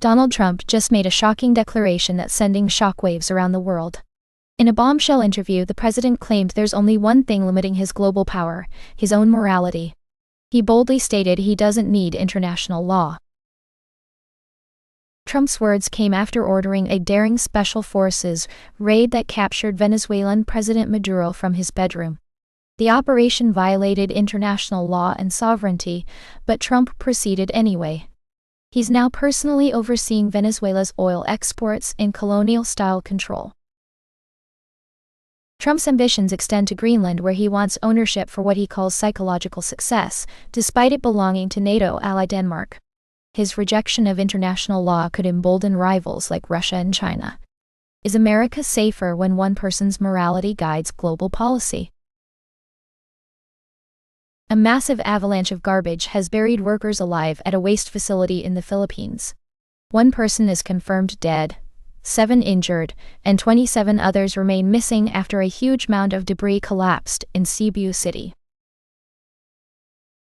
Donald Trump just made a shocking declaration that's sending shockwaves around the world. In a bombshell interview, the president claimed there's only one thing limiting his global power: his own morality. He boldly stated he doesn't need international law. Trump's words came after ordering a daring special forces raid that captured Venezuelan President Maduro from his bedroom. The operation violated international law and sovereignty, but Trump proceeded anyway. He's now personally overseeing Venezuela's oil exports in colonial-style control. Trump's ambitions extend to Greenland, where he wants ownership for what he calls psychological success, despite it belonging to NATO ally Denmark. His rejection of international law could embolden rivals like Russia and China. Is America safer when one person's morality guides global policy? A massive avalanche of garbage has buried workers alive at a waste facility in the Philippines. One person is confirmed dead, 7 injured, and 27 others remain missing after a huge mound of debris collapsed in Cebu City.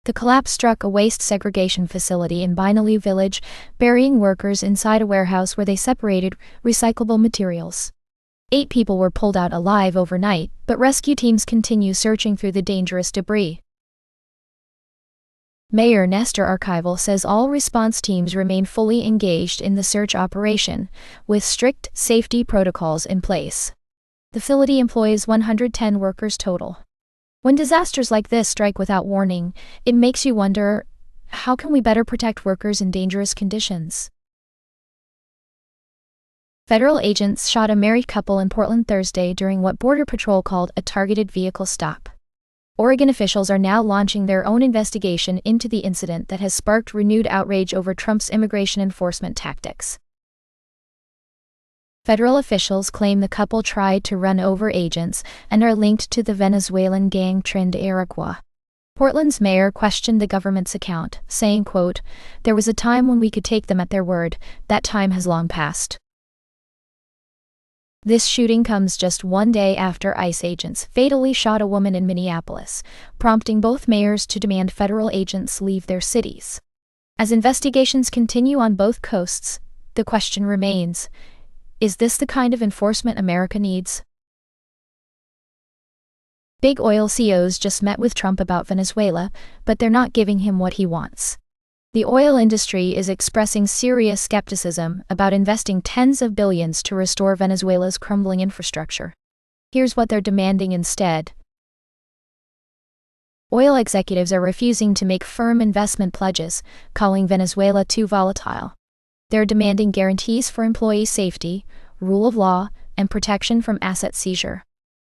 The collapse struck a waste segregation facility in Binaloo village, burying workers inside a warehouse where they separated recyclable materials. 8 people were pulled out alive overnight, but rescue teams continue searching through the dangerous debris. Mayor Nestor Archival says all response teams remain fully engaged in the search operation, with strict safety protocols in place. The facility employs 110 workers total. When disasters like this strike without warning, it makes you wonder, how can we better protect workers in dangerous conditions? Federal agents shot a married couple in Portland Thursday during what Border Patrol called a targeted vehicle stop. Oregon officials are now launching their own investigation into the incident that has sparked renewed outrage over Trump's immigration enforcement tactics. Federal officials claim the couple tried to run over agents and are linked to the Venezuelan gang Tren de Aragua. Portland's mayor questioned the government's account, saying, quote, "There was a time when we could take them at their word. That time has long passed." This shooting comes just one day after ICE agents fatally shot a woman in Minneapolis, prompting both mayors to demand federal agents leave their cities. As investigations continue on both coasts, the question remains, is this the kind of enforcement America needs? Big oil CEOs just met with Trump about Venezuela, but they're not giving him what he wants. The oil industry is expressing serious skepticism about investing tens of billions to restore Venezuela's crumbling infrastructure. Here's what they're demanding instead. Oil executives are refusing to make firm investment pledges, calling Venezuela too volatile. They're demanding guarantees for employee safety, rule of law, and protection from asset seizure.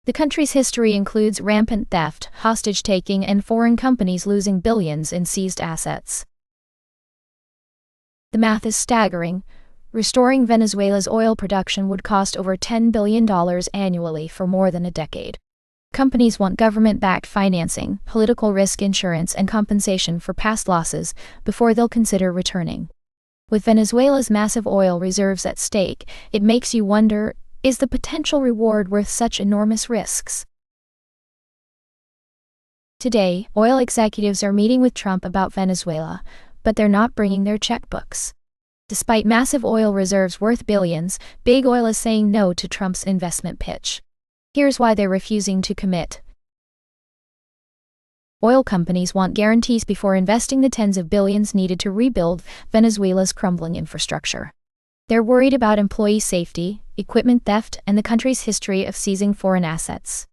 The country's history includes rampant theft, hostage-taking, and foreign companies losing billions in seized assets. The math is staggering. Restoring Venezuela's oil production would cost over $10 billion annually for more than a decade. Companies want government-backed financing, political risk insurance, and compensation for past losses before they'll consider returning. With Venezuela's massive oil reserves at stake, it makes you wonder, is the potential reward worth such enormous risks? Today, oil executives are meeting with Trump about Venezuela, but they're not bringing their checkbooks. Despite massive oil reserves worth billions, Big Oil is saying no to Trump's investment pitch. Here's why they're refusing to commit. Oil companies want guarantees before investing the tens of billions needed to rebuild Venezuela's crumbling infrastructure. They're worried about employee safety, equipment theft, and the country's history of seizing foreign assets.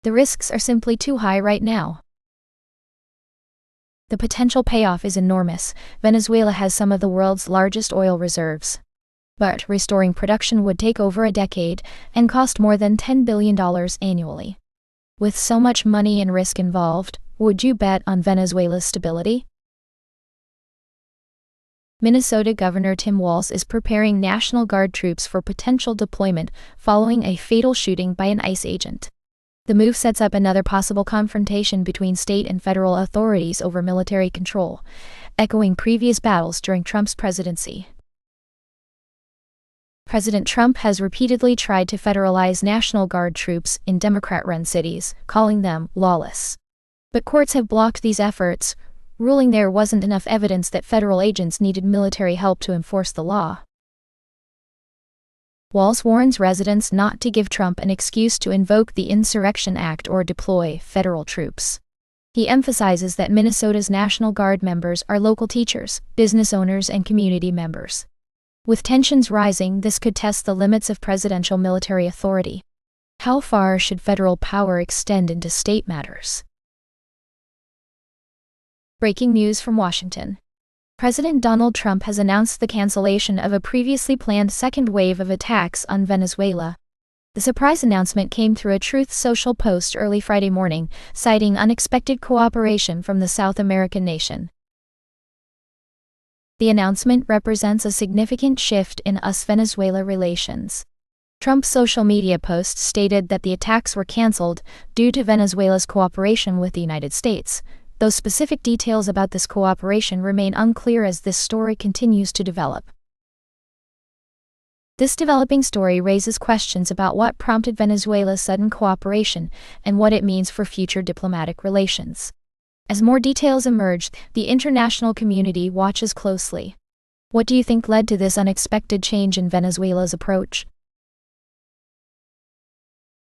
The risks are simply too high right now. The potential payoff is enormous. Venezuela has some of the world's largest oil reserves. But restoring production would take over a decade and cost more than $10 billion annually. With so much money and risk involved, would you bet on Venezuela's stability? Minnesota Governor Tim Walz is preparing National Guard troops for potential deployment following a fatal shooting by an ICE agent. The move sets up another possible confrontation between state and federal authorities over military control, echoing previous battles during Trump's presidency. President Trump has repeatedly tried to federalize National Guard troops in Democrat-run cities, calling them lawless. But courts have blocked these efforts, ruling there wasn't enough evidence that federal agents needed military help to enforce the law. Walz warns residents not to give Trump an excuse to invoke the Insurrection Act or deploy federal troops. He emphasizes that Minnesota's National Guard members are local teachers, business owners, and community members. With tensions rising, this could test the limits of presidential military authority. How far should federal power extend into state matters? Breaking news from Washington. President Donald Trump has announced the cancellation of a previously planned second wave of attacks on Venezuela. The surprise announcement came through a Truth Social post early Friday morning, citing unexpected cooperation from the South American nation. The announcement represents a significant shift in US-Venezuela relations. Trump's social media post stated that the attacks were canceled due to Venezuela's cooperation with the United States, though specific details about this cooperation remain unclear as this story continues to develop. This developing story raises questions about what prompted Venezuela's sudden cooperation and what it means for future diplomatic relations. As more details emerge, the international community watches closely. What do you think led to this unexpected change in Venezuela's approach?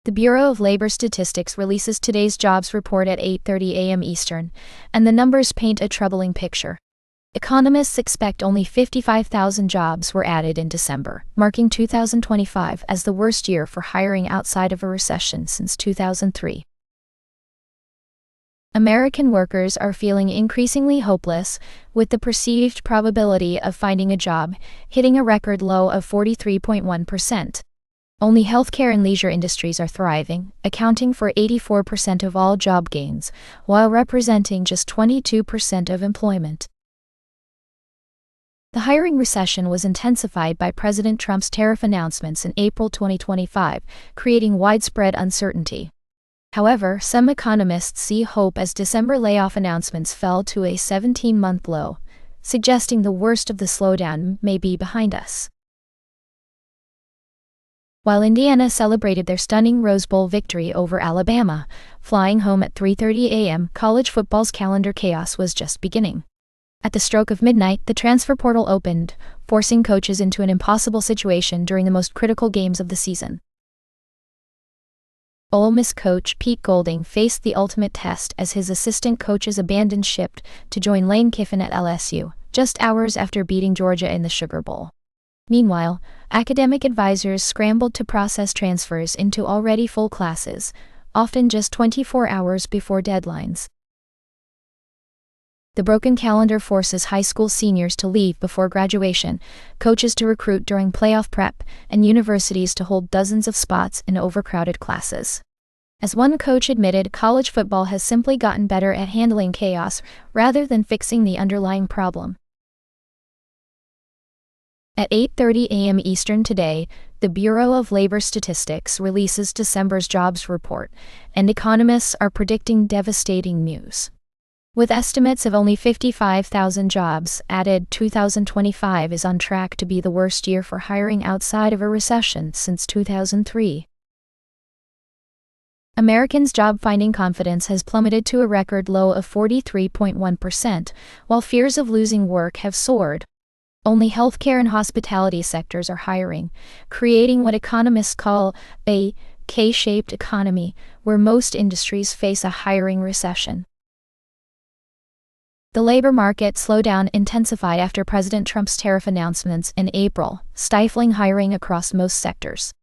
The Bureau of Labor Statistics releases today's jobs report at 8:30 a.m. Eastern, and the numbers paint a troubling picture. Economists expect only 55,000 jobs were added in December, marking 2025 as the worst year for hiring outside of a recession since 2003. American workers are feeling increasingly hopeless, with the perceived probability of finding a job hitting a record low of 43.1%. Only healthcare and leisure industries are thriving, accounting for 84% of all job gains, while representing just 22% of employment. The hiring recession was intensified by President Trump's tariff announcements in April 2025, creating widespread uncertainty. However, some economists see hope as December layoff announcements fell to a 17-month low, suggesting the worst of the slowdown may be behind us. While Indiana celebrated their stunning Rose Bowl victory over Alabama, flying home at 3:30 a.m., college football's calendar chaos was just beginning. At the stroke of midnight, the transfer portal opened, forcing coaches into an impossible situation during the most critical games of the season. Ole Miss coach Pete Golding faced the ultimate test as his assistant coaches abandoned ship to join Lane Kiffin at LSU, just hours after beating Georgia in the Sugar Bowl. Meanwhile, academic advisors scrambled to process transfers into already full classes, often just 24 hours before deadlines. The broken calendar forces high school seniors to leave before graduation, coaches to recruit during playoff prep, and universities to hold dozens of spots in overcrowded classes. As one coach admitted, college football has simply gotten better at handling chaos rather than fixing the underlying problem. At 8:30 a.m. Eastern today, the Bureau of Labor Statistics releases December's jobs report, and economists are predicting devastating news. With estimates of only 55,000 jobs added, 2025 is on track to be the worst year for hiring outside of a recession since 2003. Americans' job-finding confidence has plummeted to a record low of 43.1%, while fears of losing work have soared. Only healthcare and hospitality sectors are hiring, creating what economists call a K-shaped economy, where most industries face a hiring recession. The labor market slowdown intensified after President Trump's tariff announcements in April, stifling hiring across most sectors.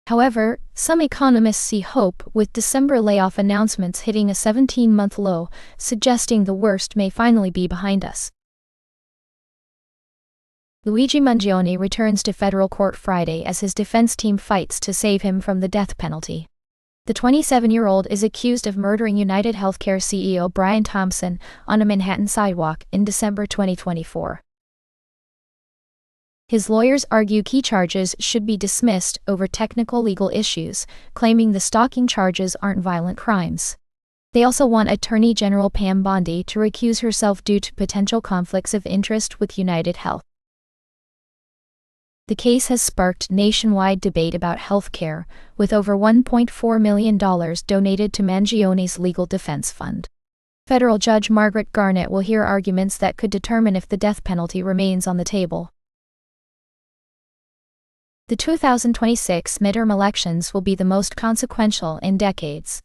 However, some economists see hope, with December layoff announcements hitting a 17-month low, suggesting the worst may finally be behind us. Luigi Mangione returns to federal court Friday as his defense team fights to save him from the death penalty. The 27-year-old is accused of murdering United Healthcare CEO Brian Thompson on a Manhattan sidewalk in December 2024. His lawyers argue key charges should be dismissed over technical legal issues, claiming the stalking charges aren't violent crimes. They also want Attorney General Pam Bondi to recuse herself due to potential conflicts of interest with United Health. The case has sparked nationwide debate about health care, with over $1.4 million donated to Mangione's legal defense fund. Federal Judge Margaret Garnett will hear arguments that could determine if the death penalty remains on the table. The 2026 midterm elections will be the most consequential in decades.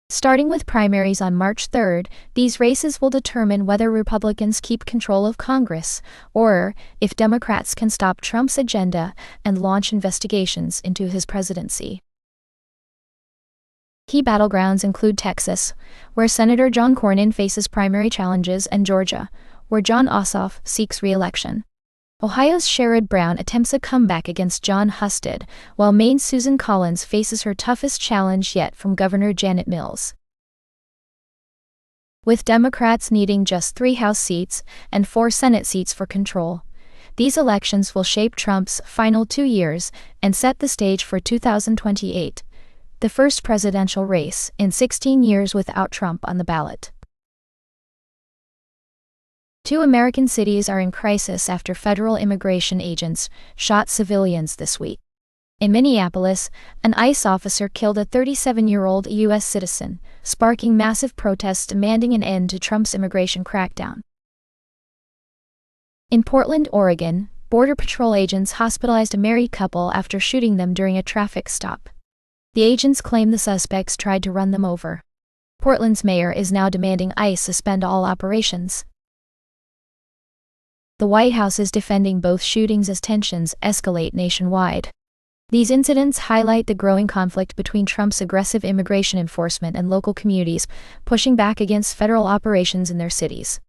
Starting with primaries on March 3, these races will determine whether Republicans keep control of Congress, or if Democrats can stop Trump's agenda and launch investigations into his presidency. Key battlegrounds include Texas, where Senator John Cornyn faces primary challenges, and Georgia, where Jon Ossoff seeks re-election. Ohio's Sherrod Brown attempts a comeback against Jon Husted, while Maine's Susan Collins faces her toughest challenge yet from Governor Janet Mills. With Democrats needing just 3 House seats and 4 Senate seats for control, these elections will shape Trump's final 2 years and set the stage for 2028. The first presidential race in 16 years without Trump on the ballot. 2 American cities are in crisis after federal immigration agents shot civilians this week. In Minneapolis, an ICE officer killed a 37-year-old U.S. citizen, sparking massive protests demanding an end to Trump's immigration crackdown. In Portland, Oregon, Border Patrol agents hospitalized a married couple after shooting them during a traffic stop. The agents claim the suspects tried to run them over. Portland's mayor is now demanding ICE suspend all operations. The White House is defending both shootings as tensions escalate nationwide. These incidents highlight the growing conflict between Trump's aggressive immigration enforcement and local communities pushing back against federal operations in their cities.